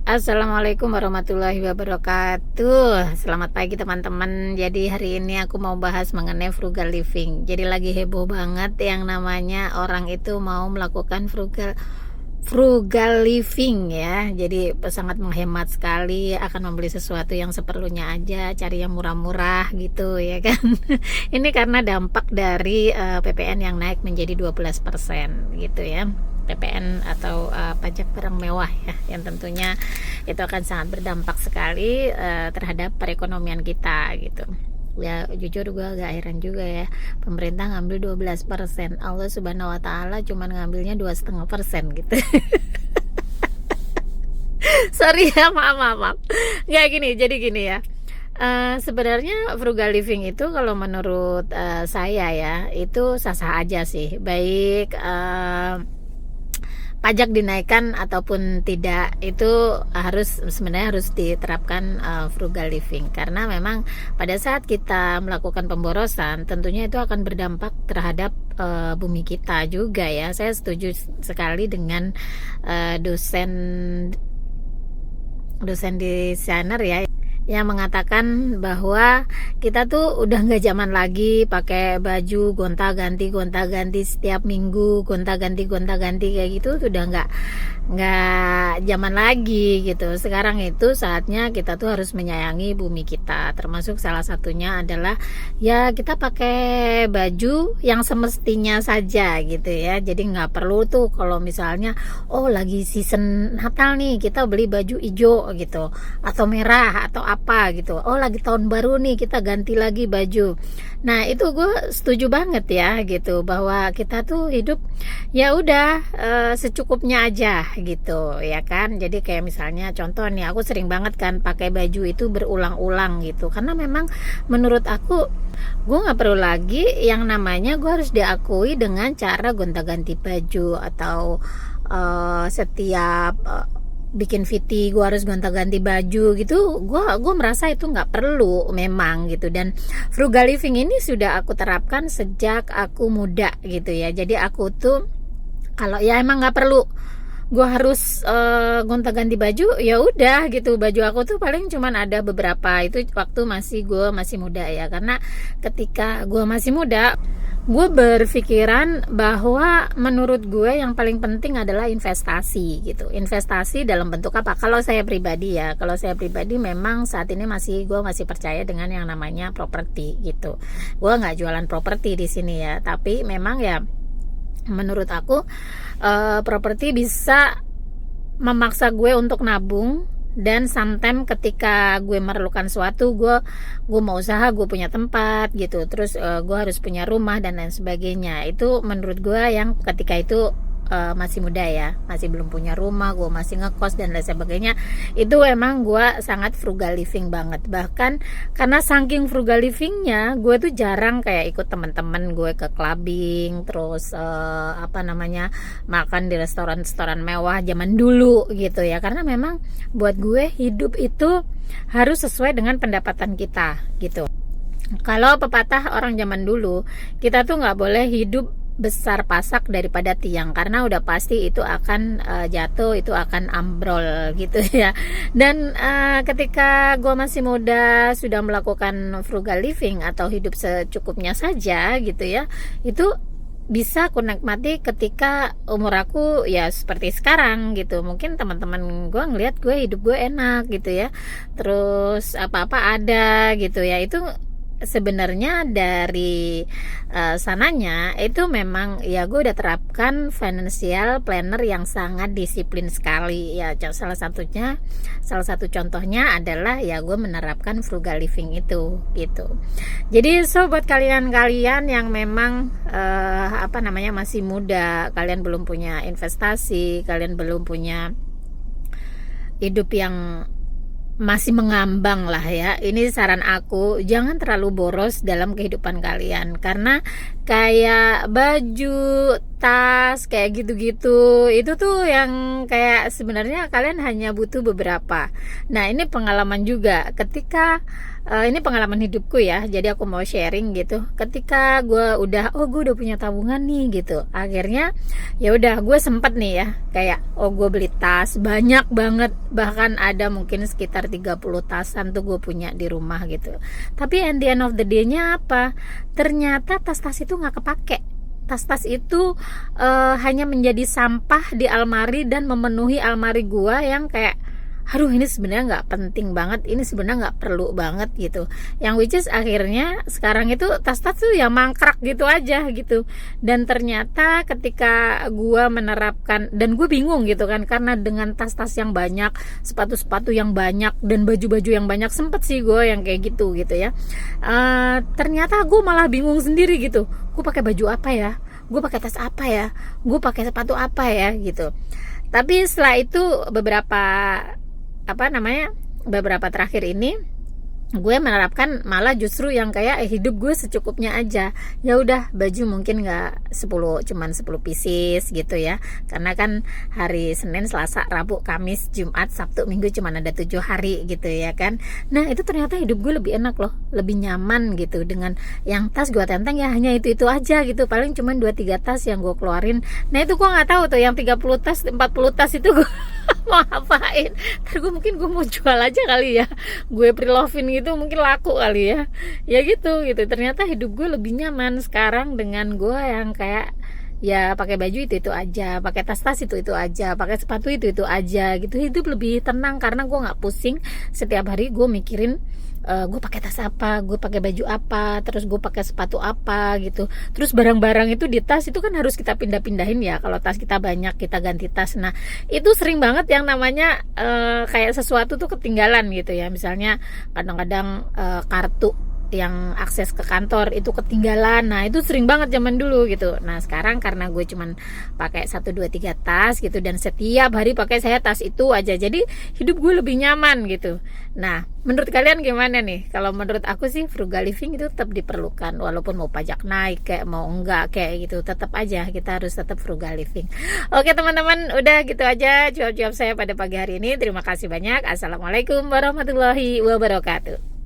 Assalamualaikum warahmatullahi wabarakatuh. Selamat pagi teman-teman. Jadi hari ini aku mau bahas mengenai frugal living. Jadi lagi heboh banget yang namanya orang itu mau melakukan frugal living ya. Jadi sangat menghemat sekali, akan membeli sesuatu yang seperlunya aja, cari yang murah-murah gitu ya kan. Ini karena dampak dari PPN yang naik menjadi 12% gitu ya. PPN atau pajak barang mewah ya, yang tentunya itu akan sangat berdampak sekali terhadap perekonomian kita gitu. Ya jujur gue agak heran juga ya, pemerintah ngambil 12%, Allah subhanahu wa ta'ala cuman ngambilnya 2,5% gitu. Sorry ya, maaf. Nggak gini, jadi gini ya. Sebenarnya frugal living itu kalau menurut saya ya, itu sah-sah aja sih, baik pajak dinaikkan ataupun tidak, itu sebenarnya harus diterapkan frugal living, karena memang pada saat kita melakukan pemborosan tentunya itu akan berdampak terhadap bumi kita juga ya. Saya setuju sekali dengan dosen desainer ya, yang mengatakan bahwa kita tuh udah nggak zaman lagi pakai baju gonta-ganti setiap minggu, gonta-ganti kayak gitu, udah nggak zaman lagi gitu. Sekarang itu saatnya kita tuh harus menyayangi bumi kita, termasuk salah satunya adalah ya kita pakai baju yang semestinya saja gitu ya. Jadi nggak perlu tuh kalau misalnya lagi season Natal nih kita beli baju hijau gitu atau merah atau apa gitu, lagi tahun baru nih kita ganti lagi baju. Nah itu gue setuju banget ya gitu, bahwa kita tuh hidup ya udah secukupnya aja gitu ya kan. Jadi kayak misalnya contoh nih, aku sering banget kan pakai baju itu berulang-ulang gitu, karena memang menurut aku gue nggak perlu lagi yang namanya gue harus diakui dengan cara gonta-ganti baju, atau setiap bikin VT gue harus gonta-ganti baju gitu. Gue merasa itu nggak perlu memang gitu. Dan frugal living ini sudah aku terapkan sejak aku muda gitu ya. Jadi aku tuh kalau ya emang nggak perlu gue harus gonta-ganti baju, ya udah gitu. Baju aku tuh paling cuman ada beberapa, itu waktu gue masih muda ya. Karena ketika gue masih muda, gue berpikiran bahwa menurut gue yang paling penting adalah investasi gitu. Investasi dalam bentuk apa? Kalau saya pribadi memang saat ini gue masih percaya dengan yang namanya properti gitu. Gue nggak jualan properti di sini ya, tapi memang ya menurut aku properti bisa memaksa gue untuk nabung. Dan sometimes ketika gue memerlukan suatu, gue mau usaha, gue punya tempat gitu, terus gue harus punya rumah dan lain sebagainya. Itu menurut gue yang ketika itu masih muda ya, masih belum punya rumah, gue masih ngekos dan lain sebagainya. Itu emang gue sangat frugal living banget. Bahkan karena saking frugal livingnya, gue tuh jarang kayak ikut teman-teman gue ke clubbing, terus makan di restoran mewah zaman dulu gitu ya. Karena memang buat gue hidup itu harus sesuai dengan pendapatan kita gitu. Kalau pepatah orang zaman dulu, kita tuh nggak boleh hidup besar pasak daripada tiang, karena udah pasti itu akan jatuh, itu akan ambrol gitu ya. Dan ketika gue masih muda sudah melakukan frugal living atau hidup secukupnya saja gitu ya, itu bisa aku nikmati ketika umur aku ya seperti sekarang gitu. Mungkin teman-teman gue ngelihat gue hidup gue enak gitu ya, terus apa-apa ada gitu ya. Itu sebenarnya dari sananya itu memang ya gue udah terapkan financial planner yang sangat disiplin sekali ya. Salah satu contohnya adalah ya gue menerapkan frugal living itu gitu. Jadi buat kalian yang memang masih muda, kalian belum punya investasi, kalian belum punya hidup yang masih mengambang lah ya, ini saran aku, jangan terlalu boros dalam kehidupan kalian. Karena kayak baju tas kayak gitu-gitu. Itu tuh yang kayak sebenarnya kalian hanya butuh beberapa. Nah, ini pengalaman juga ketika ini pengalaman hidupku ya, jadi aku mau sharing gitu. Ketika gue udah punya tabungan nih gitu, akhirnya ya udah gue sempet nih ya kayak gue beli tas banyak banget, bahkan ada mungkin sekitar 30 tasan tuh gue punya di rumah gitu. Tapi at the end of the day-nya apa? Ternyata tas-tas itu nggak kepake. Tas-tas itu hanya menjadi sampah di almari dan memenuhi almari gua yang kayak aduh ini sebenarnya nggak penting banget, ini sebenarnya nggak perlu banget gitu, yang which is akhirnya sekarang itu tas-tas tuh ya mangkrak gitu aja gitu. Dan ternyata ketika gua menerapkan, dan gue bingung gitu kan, karena dengan tas-tas yang banyak, sepatu-sepatu yang banyak, dan baju-baju yang banyak, sempet sih gue yang kayak gitu ya. Ternyata gue malah bingung sendiri gitu, gue pakai baju apa ya, gue pakai tas apa ya, gue pakai sepatu apa ya gitu. Tapi setelah itu beberapa terakhir ini gue menerapkan malah justru yang kayak hidup gue secukupnya aja. Ya udah, baju mungkin nggak 10, cuman 10 pieces gitu ya, karena kan hari Senin, Selasa, Rabu, Kamis, Jumat, Sabtu, Minggu cuman ada 7 hari gitu ya kan. Nah itu ternyata hidup gue lebih enak loh, lebih nyaman gitu. Dengan yang tas gue tenteng ya hanya itu aja gitu, paling cuman 2-3 tas yang gue keluarin. Nah itu gue nggak tahu tuh yang 30 tas, 40 tas itu gue mau ngapain. Ntar gue mau jual aja kali ya, gue pre-loving gitu mungkin laku kali ya. Ya gitu. Ternyata hidup gue lebih nyaman sekarang dengan gue yang kayak ya pakai baju itu aja, pakai tas itu aja, pakai sepatu itu aja gitu. Hidup lebih tenang karena gue nggak pusing setiap hari gue mikirin gue pakai tas apa, gue pakai baju apa, terus gue pakai sepatu apa gitu. Terus barang-barang itu di tas itu kan harus kita pindah-pindahin ya. Kalau tas kita banyak, kita ganti tas. Nah itu sering banget yang namanya kayak sesuatu tuh ketinggalan gitu ya. Misalnya kadang-kadang kartu yang akses ke kantor itu ketinggalan. Nah itu sering banget zaman dulu gitu. Nah sekarang karena gue cuman pakai 1, 2, 3 tas gitu, dan setiap hari pakai saya tas itu aja, jadi hidup gue lebih nyaman gitu. Nah menurut kalian gimana nih? Kalau menurut aku sih frugal living itu tetap diperlukan, walaupun mau pajak naik kayak mau enggak kayak gitu, tetap aja kita harus tetap frugal living. Oke teman-teman, udah gitu aja jawab-jawab saya pada pagi hari ini. Terima kasih banyak. Assalamualaikum warahmatullahi wabarakatuh.